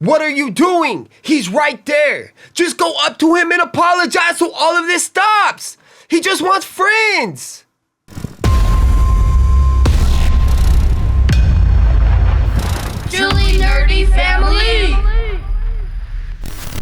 What are you doing? He's right there. Just go up to him and apologize so all of this stops. He just wants friends. Julie Nerdy Family!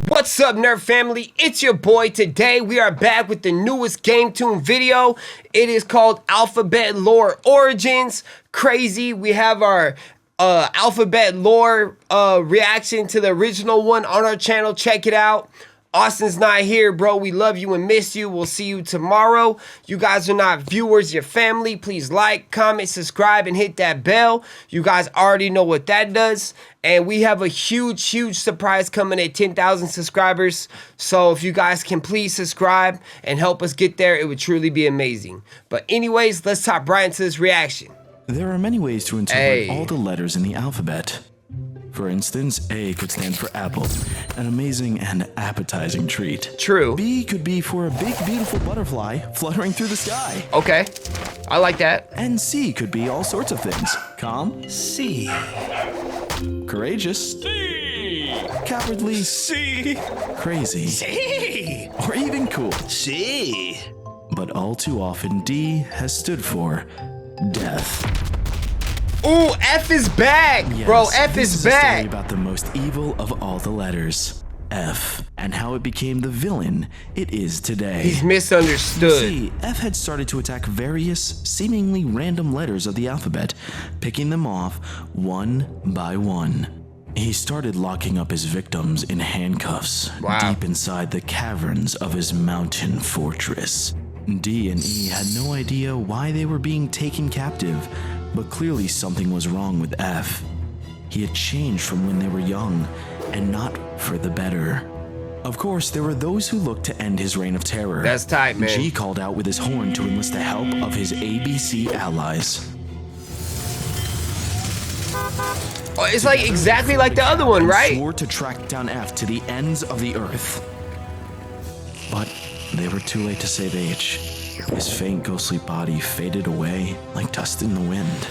What's up, Nerd Family? It's your boy. Today we are back with the newest GameToon video. It is called Alphabet Lore Origins. Crazy. We have our Alphabet Lore reaction to the original one on our channel. Check it out. Austin's not here, bro. We love you and miss you. We'll see you tomorrow. You guys are not viewers, you're family. Please like, comment, subscribe, and hit that bell. You guys already know what that does. And we have a huge surprise coming at 10,000 subscribers. So if you guys can please subscribe and help us get there, it would truly be amazing. But anyways, let's hop right into this reaction. There are many ways to interpret all the letters in the alphabet. For instance, A could stand for apple, an amazing and appetizing treat. True. B could be for a big, beautiful butterfly fluttering through the sky. Okay, I like that. And C could be all sorts of things. Calm. C. Courageous. C. Cowardly. C. Crazy. C. Or even cool. C. But all too often, D has stood for death. Ooh, F is back, Yes, bro. F this is a back. story about the most evil of all the letters, F, and how it became the villain it is today. He's You misunderstood. see, F had started to attack various, seemingly random letters of the alphabet, picking them off one by one. He started locking up his victims in handcuffs, deep inside the caverns of his mountain fortress. D and E had no idea why they were being taken captive, but clearly something was wrong with F. He had changed from when they were young, and not for the better. Of course, there were those who looked to end his reign of terror. That's tight, man. G called out with his horn to enlist the help of his ABC allies. Oh, it's like exactly like the other one, And right? swore to track down F to the ends of the earth. But they were too late to save H. His faint, ghostly body faded away like dust in the wind.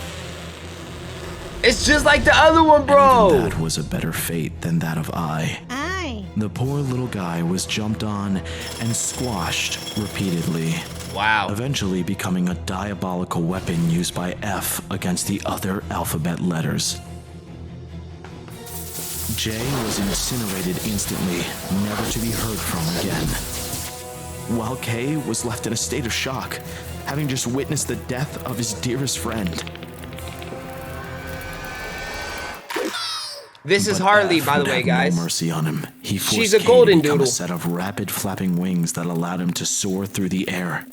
It's just like the other one, And bro. even that was a better fate than that of I. The poor little guy was jumped on and squashed repeatedly, Wow. eventually becoming a diabolical weapon used by F against the other alphabet letters. J was incinerated instantly, never to be heard from again. While K was left in a state of shock, having just witnessed the death of his dearest friend. This is But Harley, F by the would way, have guys. No mercy on him. He forced She's a K golden to become doodle. a set of rapid flapping wings that allowed him to soar through the air.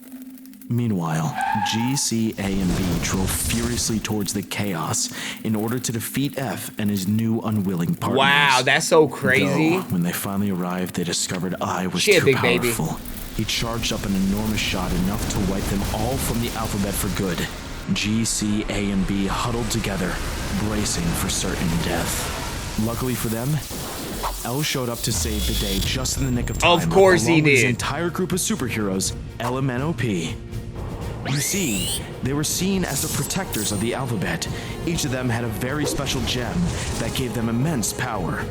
Meanwhile, G, C, A, and B drove furiously towards the chaos in order to defeat F and his new unwilling partners. Wow, that's so crazy. Though, when they finally arrived, they discovered I was She a too big baby. powerful. He charged up an enormous shot, enough to wipe them all from the alphabet for good. G, C, A, and B huddled together, bracing for certain death. Luckily for them, L showed up to save the day just in the nick of time. Of course he along with his did. entire group of superheroes, LMNOP. You see, they were seen as the protectors of the alphabet. Each of them had a very special gem that gave them immense power.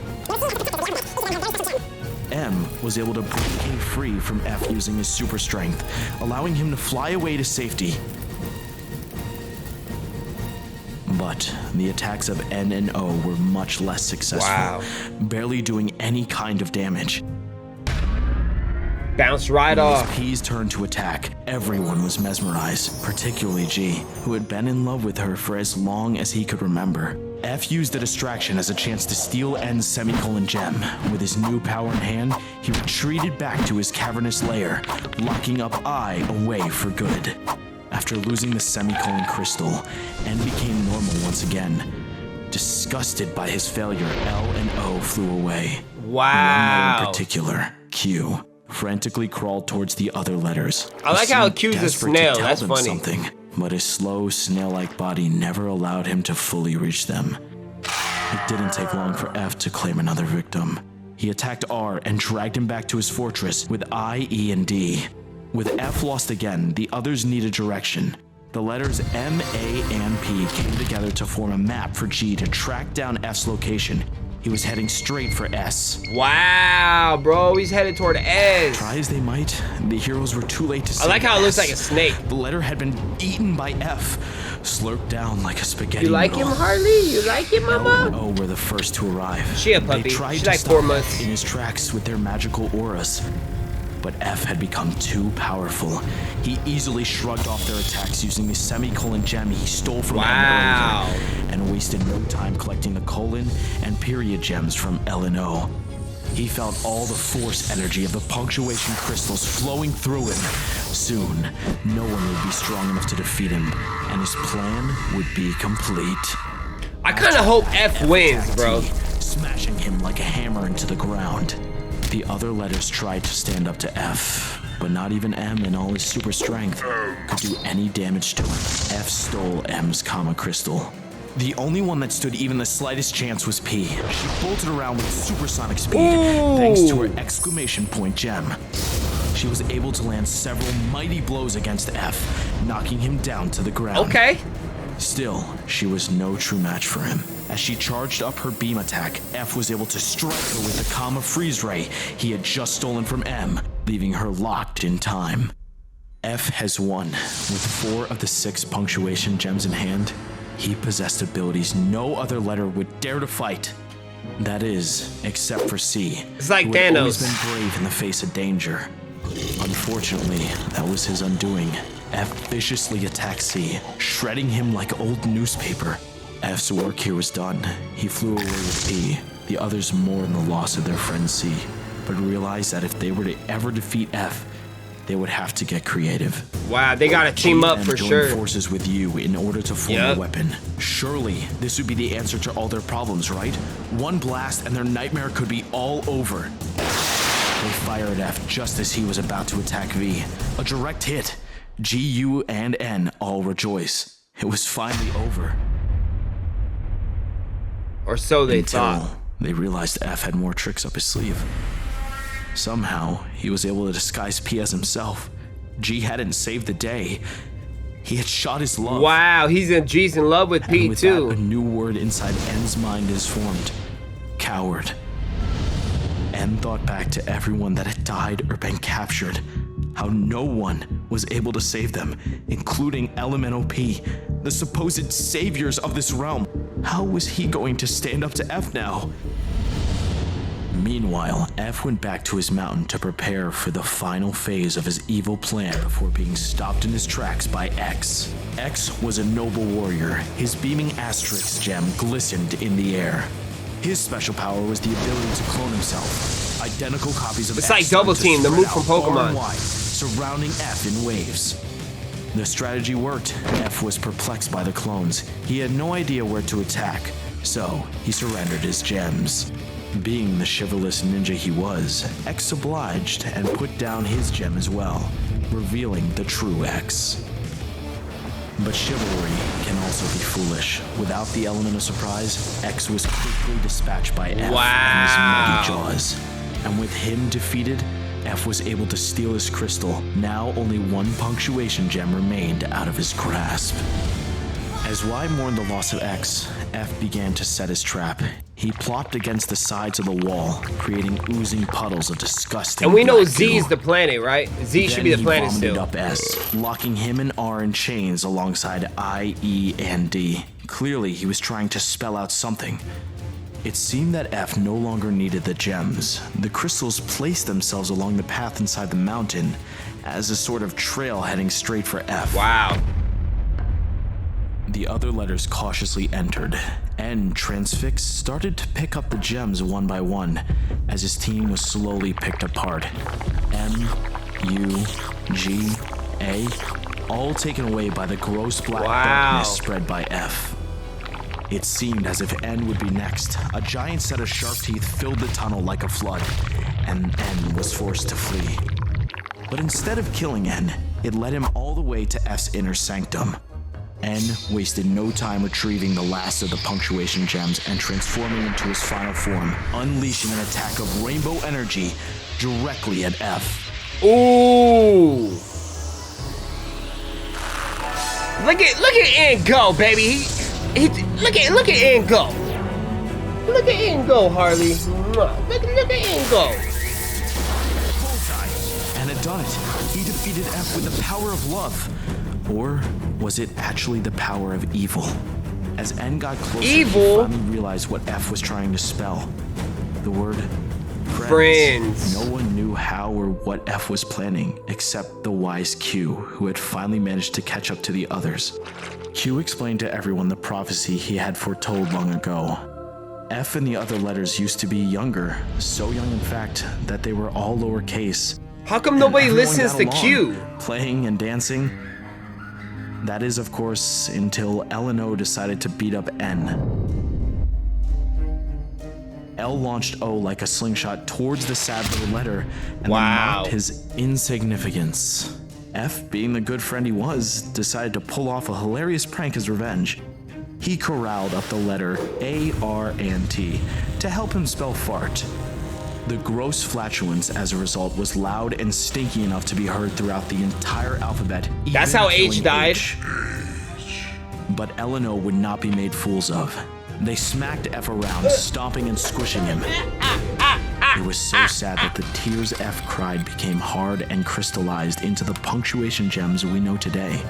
M was able to break K free from F using his super strength, allowing him to fly away to safety. But the attacks of N and O were much less successful, barely doing any kind of damage. Bounced right When it was off. P's turn to attack, everyone was mesmerized, particularly G, who had been in love with her for as long as he could remember. F used the distraction as a chance to steal N's semicolon gem. With his new power in hand, he retreated back to his cavernous lair, locking up I away for good. After losing the semicolon crystal, N became normal once again. Disgusted by his failure, L and O flew away. Wow. One in particular, Q, frantically crawled towards the other letters. I like He how seemed Q's a desperate to snail. tell That's them funny. Something, but his slow, snail-like body never allowed him to fully reach them. It didn't take long for F to claim another victim. He attacked R and dragged him back to his fortress with I, E, and D. With F lost again, the others needed direction. The letters M, A, and P came together to form a map for G to track down F's location He was heading straight for S. Wow, bro, he's headed toward S. Try as they might, the heroes were too late to save I like how it looks S. like a snake. The letter had been eaten by F, slurped down like a spaghetti You like him, noodle. Harley? You like him, L mama? and O were the first to arrive. She a puppy. They tried She's to like stop 4 months. F in his tracks with their magical auras. But F had become too powerful. He easily shrugged off their attacks using the semicolon gem he stole from Wow. M earlier, and wasted no time collecting the colon and period gems from L and O. He felt all the force energy of the punctuation crystals flowing through him. Soon, no one would be strong enough to defeat him, and his plan would be complete. I kind of hope F wins, attacked bro. T, smashing him like a hammer into the ground. The other letters tried to stand up to F, but not even M in all his super strength could do any damage to him. F stole M's Kama Crystal. The only one that stood even the slightest chance was P. She bolted around with supersonic speed, thanks to her exclamation point gem. She was able to land several mighty blows against F, knocking him down to the ground. Okay. Still, she was no true match for him. As she charged up her beam attack, F was able to strike her with the Kama Freeze Ray he had just stolen from M, leaving her locked in time. F has won. With 4 of the 6 punctuation gems in hand, he possessed abilities no other letter would dare to fight. That is, except for C. It's like who had always Thanos. been brave in the face of danger. Unfortunately, that was his undoing. F viciously attacked C, shredding him like old newspaper. F's work here was done. He flew away with P. The others mourned the loss of their friend C, but realized that if they were to ever defeat F, they would have to get creative. Wow, they gotta team up for joined sure. forces with you in order to form Yep. a weapon. Surely, this would be the answer to all their problems, right? One blast and their nightmare could be all over. They fired F just as he was about to attack V. A direct hit. G, U, and N all rejoice. It was finally over. Or so they Until thought. they realized F had more tricks up his sleeve. Somehow, he was able to disguise P as himself. G hadn't saved the day. He had shot his love. Wow, G's in love with And P with too. that, a new word inside N's mind is formed. Coward. N thought back to everyone that had died or been captured. How no one was able to save them, including LMNOP, the supposed saviors of this realm. How was he going to stand up to F now? Meanwhile, F went back to his mountain to prepare for the final phase of his evil plan before being stopped in his tracks by X. X was a noble warrior. His beaming asterisk gem glistened in the air. His special power was the ability to clone himself. Identical copies of It's F like Double started to Team, the spread move out from far Pokemon. and wide, surrounding F in waves. The strategy worked. F was perplexed by the clones. He had no idea where to attack, so he surrendered his gems. Being the chivalrous ninja he was, X obliged and put down his gem as well, revealing the true X. But chivalry can also be foolish. Without the element of surprise, X was quickly dispatched by F and his mighty jaws. And with him defeated, F was able to steal his crystal. Now only 1 punctuation gem remained out of his grasp. As Y mourned the loss of X, F began to set his trap. He plopped against the sides of the wall, creating oozing puddles of disgusting And we know black Z is goo. the planet, right? Z should Then be the he planet vomited still. up S, locking him and R in chains alongside I, E, and D. Clearly, he was trying to spell out something. It seemed that F no longer needed the gems. The crystals placed themselves along the path inside the mountain as a sort of trail heading straight for F. Wow. The other letters cautiously entered. N, transfixed, started to pick up the gems one by one as his team was slowly picked apart. M, U, G, A, all taken away by the gross black darkness spread by F. It seemed as if N would be next. A giant set of sharp teeth filled the tunnel like a flood, and N was forced to flee. But instead of killing N, it led him all the way to F's inner sanctum. N wasted no time retrieving the last of the punctuation gems and transforming into his final form, unleashing an attack of rainbow energy directly at F. Ooh. Look at N go, baby. Look at N go. Look at Aiden go, Harley. Mwah. Look at Aiden go. And had done it. He defeated F with the power of love. Or was it actually the power of evil? As N got closer, Evil? he finally realized what F was trying to spell. The word Friends. No one knew how or what F was planning, except the wise Q, who had finally managed to catch up to the others. Q explained to everyone the prophecy he had foretold long ago. F and the other letters used to be younger, so young in fact that they were all lowercase. How come nobody Everyone listens got to along, Q? playing and dancing. That is, of course, until L and O decided to beat up N. L launched O like a slingshot towards the sad little letter and then mocked his insignificance. F, being the good friend he was, decided to pull off a hilarious prank as revenge. He corralled up the letter A, R, and T to help him spell fart. The gross flatulence as a result was loud and stinky enough to be heard throughout the entire alphabet. That's even how H killing died. H. But L and O would not be made fools of. They smacked F around, stomping and squishing him. It was so sad that the tears F cried became hard and crystallized into the punctuation gems we know today.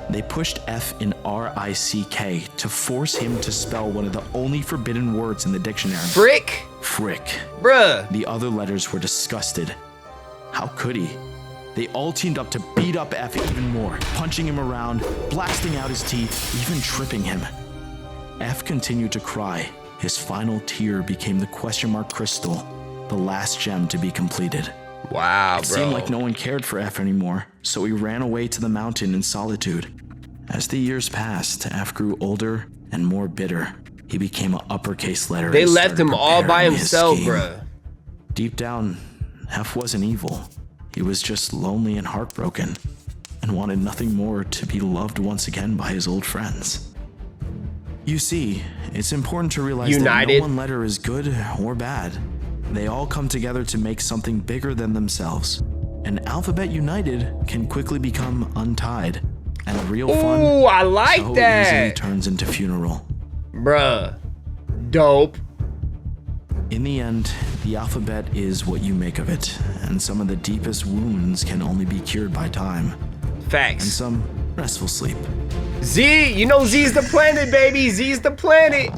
They pushed F in R-I-C-K to force him to spell one of the only forbidden words in the dictionary. Frick? Frick. Bruh. The other letters were disgusted. How could he? They all teamed up to beat up F even more, punching him around, blasting out his teeth, even tripping him. F continued to cry. His final tear became the question mark crystal, the last gem to be completed. Wow, It seemed like no one cared for F anymore, so he ran away to the mountain in solitude. As the years passed, F grew older and more bitter. He became an uppercase letter. They and left started him all by preparing his himself, scheme. bruh. Deep down, F wasn't evil. He was just lonely and heartbroken, and wanted nothing more to be loved once again by his old friends. You see, it's important to realize that United. no one letter is good or bad. They all come together to make something bigger than themselves. An alphabet united can quickly become untied, and real fun Ooh, I like so easily that. turns into funeral. Bruh. Dope. In the end, the alphabet is what you make of it, and some of the deepest wounds can only be cured by time, and Facts. some restful sleep. Z, you know Z's the planet, baby. Z's the planet.